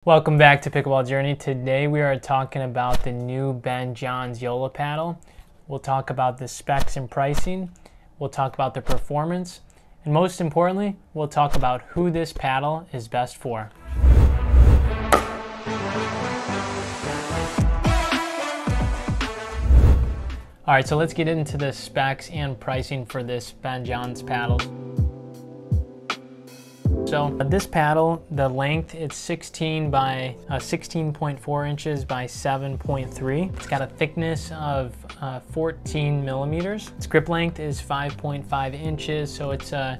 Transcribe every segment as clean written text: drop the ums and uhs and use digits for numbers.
Welcome back to Pickleball Journey. Today we are talking about the new Ben Johns Joola paddle. We'll talk about the specs and pricing. We'll talk about the performance. And most importantly, we'll talk about who this paddle is best for. All right, so let's get into the specs and pricing for this Ben Johns paddle. So this paddle, the length, it's 16.4 inches by 7.3. It's got a thickness of 14 millimeters. Its grip length is 5.5 inches, so it's a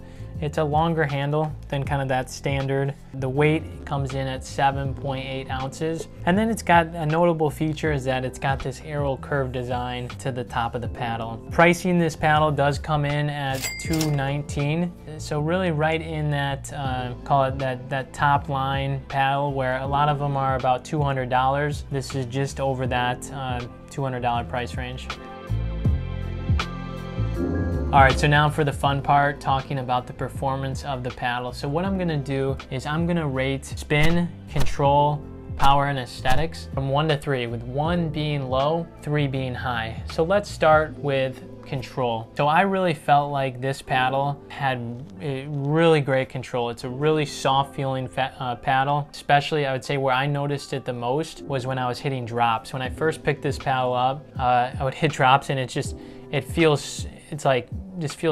longer handle than kind of that standard. The weight comes in at 7.8 ounces. And then it's got a notable feature is that it's got this arrow curve design to the top of the paddle. Pricing this paddle does come in at $219. So really right in that, call it that top line paddle where a lot of them are about $200. This is just over that $200 price range. All right, so now for the fun part, talking about the performance of the paddle. So what I'm gonna do is I'm gonna rate spin, control, power, and aesthetics from 1 to 3, with 1 being low, 3 being high. So let's start with control. So I really felt like this paddle had a really great control. It's a really soft feeling paddle, especially I would say where I noticed it the most was when I was hitting drops. When I first picked this paddle up, I would hit drops and it feels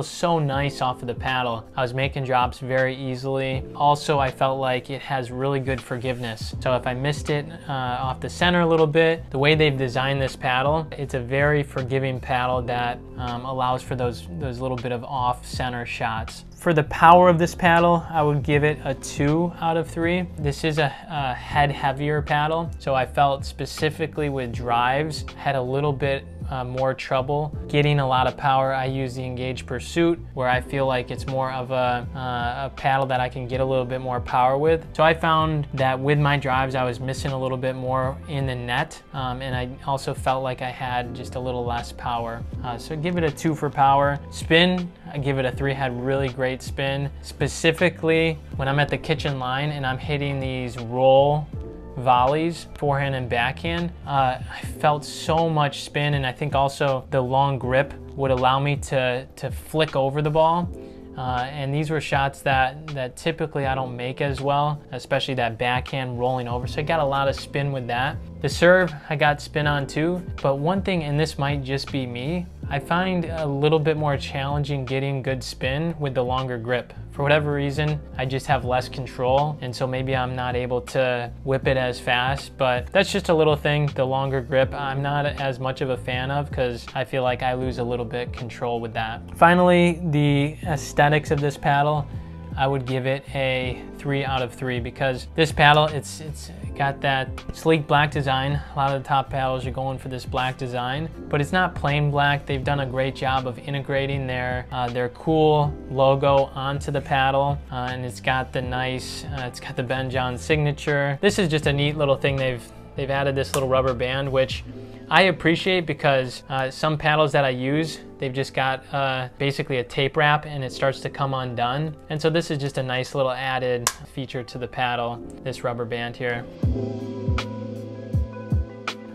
so nice off of the paddle. I was making drops very easily. Also, I felt like it has really good forgiveness. So if I missed it off the center a little bit, the way they've designed this paddle, it's a very forgiving paddle that allows for those little bit of off-center shots. For the power of this paddle, I would give it a 2 out of 3. This is a head heavier paddle, so I felt specifically with drives, had a little bit more trouble getting a lot of power. I use the Engage Pursuit, where I feel like it's more of a paddle that I can get a little bit more power with. So I found that with my drives, I was missing a little bit more in the net, and I also felt like I had just a little less power. So give it a 2 for power. Spin, I give it a 3, had really great spin. Specifically, when I'm at the kitchen line and I'm hitting these roll volleys, forehand and backhand, I felt so much spin, and I think also the long grip would allow me to flick over the ball. And these were shots that typically I don't make as well, especially that backhand rolling over. So I got a lot of spin with that. The serve, I got spin on too, but one thing, and this might just be me, I find a little bit more challenging getting good spin with the longer grip. For whatever reason, I just have less control, and so maybe I'm not able to whip it as fast, but that's just a little thing. The longer grip, I'm not as much of a fan of because I feel like I lose a little bit control with that. Finally, the aesthetics of this paddle, I would give it a 3 out of 3 because this paddle, it's got that sleek black design. A lot of the top paddles are going for this black design, but it's not plain black. They've done a great job of integrating their cool logo onto the paddle, and it's got the nice, it's got the Ben Johns signature. This is just a neat little thing. They've added this little rubber band, which I appreciate because some paddles that I use, they've just got basically a tape wrap and it starts to come undone. And so this is just a nice little added feature to the paddle, this rubber band here.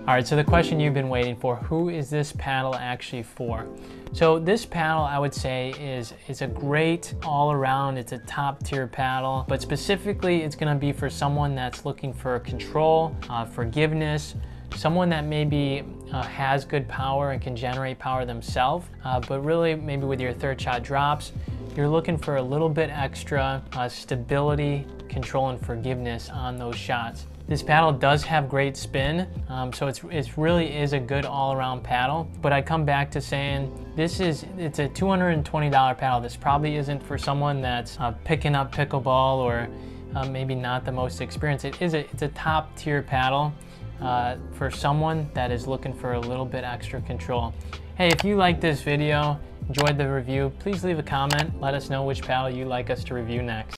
All right, so the question you've been waiting for, who is this paddle actually for? So this paddle, I would say, is a great all-around, it's a top-tier paddle, but specifically it's gonna be for someone that's looking for control, forgiveness, someone that maybe has good power and can generate power themselves, but really maybe with your third shot drops, you're looking for a little bit extra stability, control, and forgiveness on those shots. This paddle does have great spin, so it really is a good all-around paddle, but I come back to saying it's a $220 paddle. This probably isn't for someone that's picking up pickleball or maybe not the most experienced. It's a top-tier paddle for someone that is looking for a little bit extra control. Hey, if you like this video, enjoyed the review, please leave a comment. Let us know which paddle you'd like us to review next.